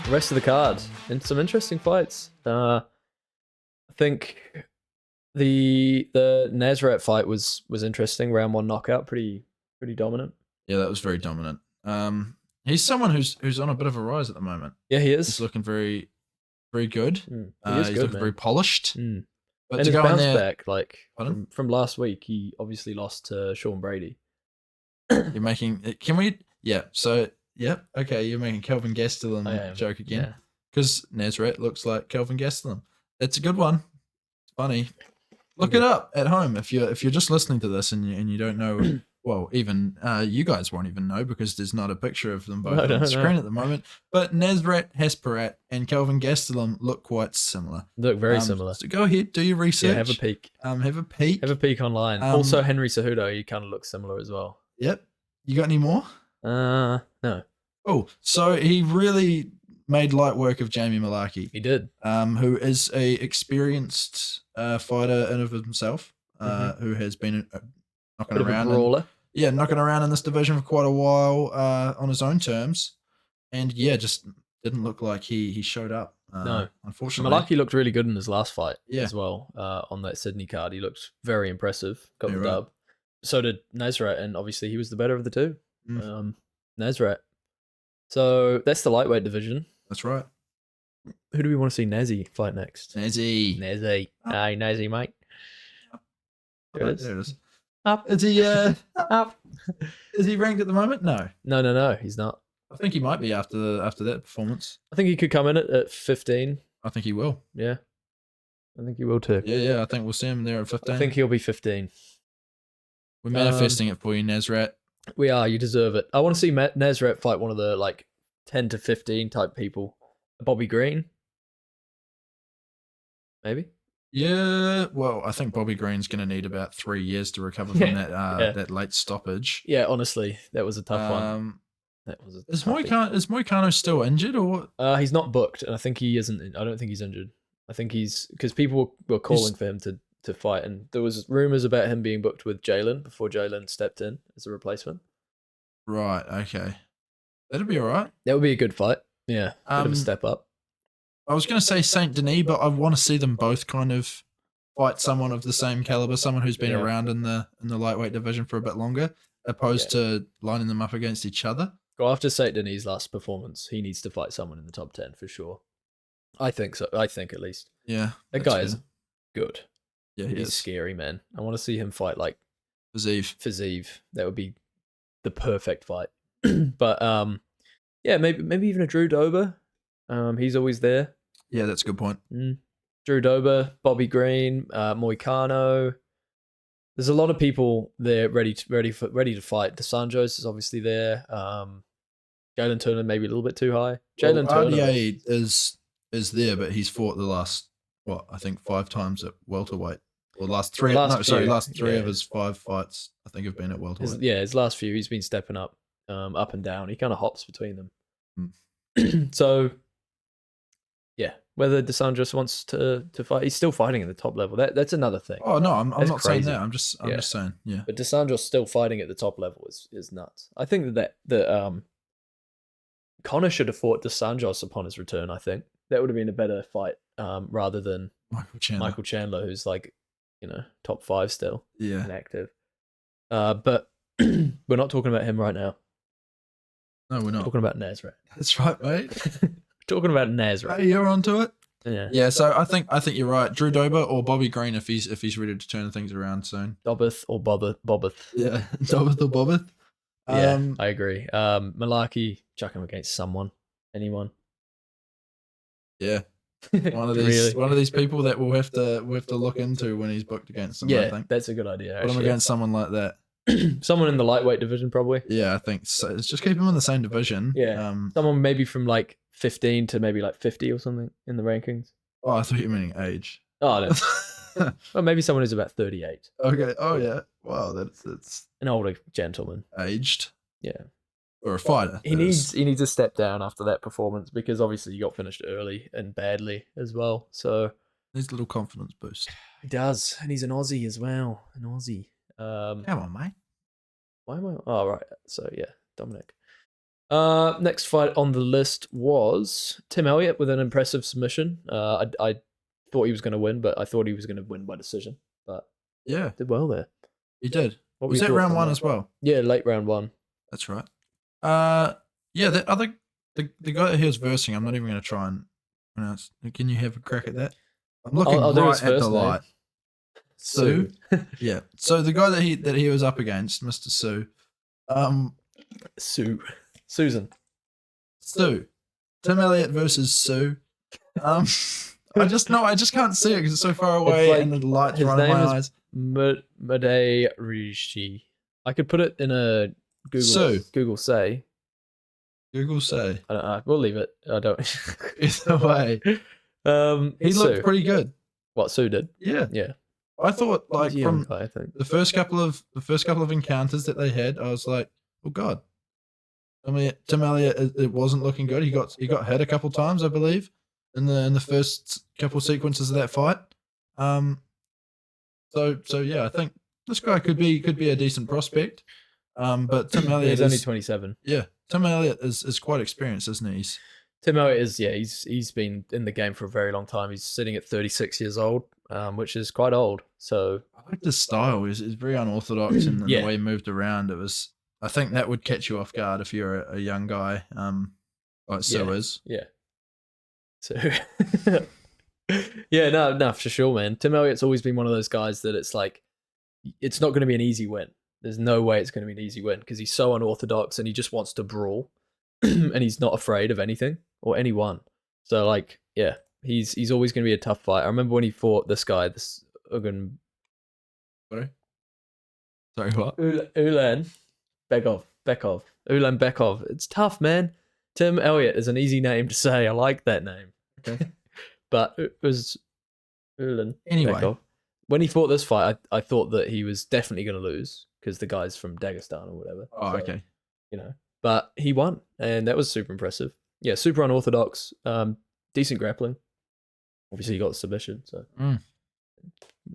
the rest of the card and some interesting fights. I think the Nazareth fight was interesting. Round 1 knockout, pretty dominant. Yeah, that was very dominant. He's someone who's on a bit of a rise at the moment. Yeah, he is. He's looking very, very good. He is he's good, looking man. very polished. But and to go bounce back, like from last week, he obviously lost to Sean Brady. You're making. Can we? Yeah. So yeah. Okay. You're making Kelvin Gastelum joke again because Nazareth looks like Kelvin Gastelum. It's a good one. It's funny. Look it up at home if you're just listening to this and you don't know. Well, even you guys won't even know because there's not a picture of them both on the screen at the moment. But Nazareth Hesperat and Kelvin Gastelum look quite similar. Look very similar. So go ahead, do your research. Yeah, have a peek. Have a peek. Have a peek online. Also, Henry Cejudo, he kind of looks similar as well. Yep. You got any more? No. Oh, so he really made light work of Jamie Malarkey. He did. Who is a experienced fighter in of himself, who has been knocking around. Knocking around in this division for quite a while on his own terms. And yeah, just didn't look like he showed up. No. Unfortunately. Malarkey looked really good in his last fight as well on that Sydney card. He looked very impressive. Got the dub. So did Nazareth, and obviously he was the better of the two. Nazareth. So that's the lightweight division. That's right. Who do we want to see Nazi fight next? Nazi. Hi, Nazi, mate. There it is. Up. Is he up? Is he ranked at the moment? No, he's not. I think he might be after that performance. I think he could come in at 15. I think he will. Yeah. I think he will too. Yeah, I think we'll see him there at 15. I think he'll be 15. We're manifesting it for you, Nazareth. We are. You deserve it. I want to see Nazareth fight one of the like 10 to 15 type people. Bobby Green. Maybe. Yeah. Well, I think Bobby Green's going to need about 3 years to recover from that late stoppage. Yeah, honestly, that was a tough one. That was is Moicano still injured or what? He's not booked, and I think he isn't. I don't think he's injured. I think he's because people were calling for him to fight, and there was rumors about him being booked with Jalen before Jalen stepped in as a replacement. Right. Okay. That'd be all right. That would be a good fight. Yeah. Bit of a step up. I was going to say Saint Denis, but I want to see them both kind of fight someone of the same caliber, someone who's been around in the lightweight division for a bit longer, opposed to lining them up against each other. Well, after Saint Denis' last performance, he needs to fight someone in the top 10 for sure. I think so. I think at least. Yeah. That guy is good. Yeah, he's scary, man. I want to see him fight like Fazeev. That would be the perfect fight. But yeah, maybe even a Drew Dober. He's always there. Yeah, that's a good point. Drew Dober, Bobby Green, Moicano. There's a lot of people there ready to fight. DeSanjos is obviously there. Jalen Turner maybe a little bit too high. Turner RDA is there, but he's fought the last I think 5 times at welterweight. Or last three of his 5 fights I think have been at welterweight. His last few he's been stepping up and down. He kind of hops between them. So yeah, whether DeSanjos wants to fight, he's still fighting at the top level. That's another thing. Oh no, I'm not saying that. I'm just saying, yeah. But DeSanjos still fighting at the top level is nuts. I think that Connor should have fought DeSanjos upon his return. I think that would have been a better fight rather than Michael Chandler, who's like top 5 still, and active. But we're not talking about him right now. No, we're not. We're talking about Nazareth. That's right, mate. Talking about Nazareth. Hey, you're onto it. Yeah. So I think you're right. Drew Dober or Bobby Green if he's ready to turn things around soon. Dobbeth or Bobbeth. Yeah, Dobbeth or Bobbeth. Yeah, I agree. Malarkey, chuck him against anyone. Yeah, one of these people that we'll have to look into when he's booked against him. I think that's a good idea. Put him against someone like that. Someone in the lightweight division, probably. Yeah, I think so. It's just keep him in the same division. Yeah. Someone maybe from like 15 to maybe like 50 or something in the rankings. Oh, I thought you were meaning age. Oh, no. Well, maybe someone who's about 38. Okay. Oh, yeah. Wow, that's an older gentleman. Aged. Yeah. Or a fighter. He needs a step down after that performance because obviously he got finished early and badly as well. So needs a little confidence boost. He does, and he's an Aussie as well. An Aussie. Come on, mate. Why am I? Oh, right. So yeah, Dominic. Next fight on the list was Tim Elliott with an impressive submission. I thought he was going to win, but I thought he was going to win by decision. But yeah, did well there. He did. What was that round 1 as well? Yeah, late round 1. That's right. Yeah, the other the guy that he was versing, I'm not even going to try and pronounce. Can you have a crack at that? I'm looking right at the light. Sue. Yeah. So the guy that he was up against, Mr. Sue. Susan. Sue. Tim Elliott versus Sue. I just can't see it because it's so far away and the light's running my eyes. Made Rishi. I could put it in a Google say. Google say. I don't know. We'll leave it. I don't. Either way. He looked pretty good. What, Sue did? Yeah. Yeah. I thought from guy, I think. the first couple of encounters that they had, I was like, oh god. I mean, Tim Elliott, it wasn't looking good. He got hit a couple times, I believe, in the first couple sequences of that fight. So yeah, I think this guy could be a decent prospect. But Tim Elliott he's only 27. Yeah, Tim Elliott is quite experienced, isn't he? Tim Elliott is, yeah, he's been in the game for a very long time. He's sitting at 36 years old, which is quite old. So I like his style. He's very unorthodox in the way he moved around. I think that would catch you off guard if you're a young guy, like Sue is. Yeah. So yeah, no, for sure, man. Tim Elliott's always been one of those guys that it's like, it's not going to be an easy win. There's no way it's going to be an easy win because he's so unorthodox and he just wants to brawl and he's not afraid of anything or anyone. So like, yeah, he's always going to be a tough fight. I remember when he fought this guy, this Ugan. Sorry, what? Ulan Bekov. Ulan Bekov. It's tough, man. Tim Elliott is an easy name to say. I like that name. Okay. But it was Ulan anyway. Bekov. When he fought this fight, I thought that he was definitely going to lose because the guy's from Dagestan or whatever. Oh, so, okay. But he won, and that was super impressive. Yeah, super unorthodox, decent grappling. Obviously, he got the submission, so.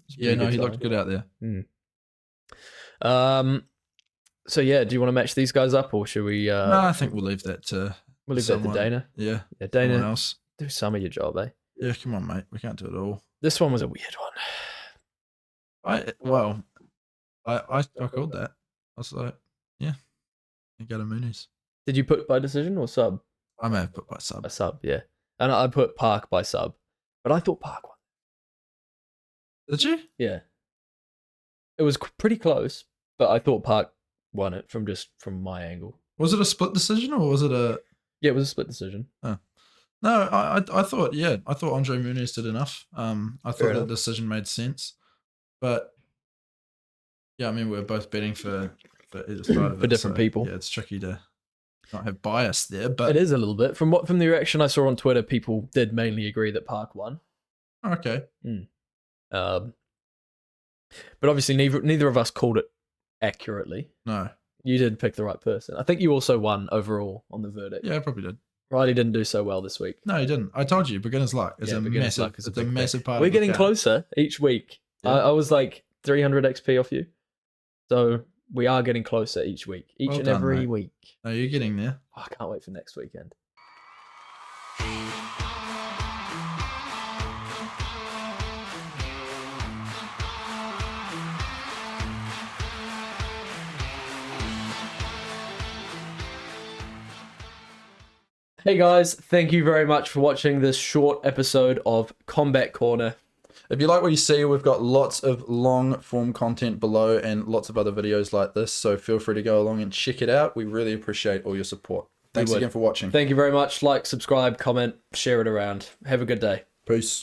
Yeah, no, he looked good out there. So yeah, do you want to match these guys up, or should we? No, I think we'll leave that to. We'll leave that to Dana. Yeah, Dana. Else. Do some of your job, eh? Yeah, come on, mate. We can't do it all. This one was a weird one. I called that. I was like, yeah, you got a Muniz. Did you put by decision or sub? I may have put by sub. By sub, yeah. And I put Park by sub, but I thought Park won. Did you? Yeah. It was pretty close, but I thought Park won it from my angle. Was it a split decision or was it a? Yeah, it was a split decision. Oh. No, I thought Andre Muniz did enough. I thought the decision made sense, but yeah, I mean we're both betting for either side of it, for different people. Yeah, it's tricky to not have bias there, but it is a little bit from the reaction I saw on Twitter. People did mainly agree that Park won. Okay. But obviously neither of us called it accurately. No. You did pick the right person. I think you also won overall on the verdict. Yeah, I probably did. Riley didn't do so well this week. No, he didn't. I told you, beginner's luck is a massive part. We're getting closer each week. Yeah. I was like 300 XP off you. So we are getting closer each week. Every week. No, you're getting there. Oh, I can't wait for next weekend. Hey guys, thank you very much for watching this short episode of Combat Corner. If you like what you see, we've got lots of long form content below and lots of other videos like this, so feel free to go along and check it out. We really appreciate all your support. Thanks again for watching. Thank you very much. Like, subscribe, comment, share it around. Have a good day. Peace.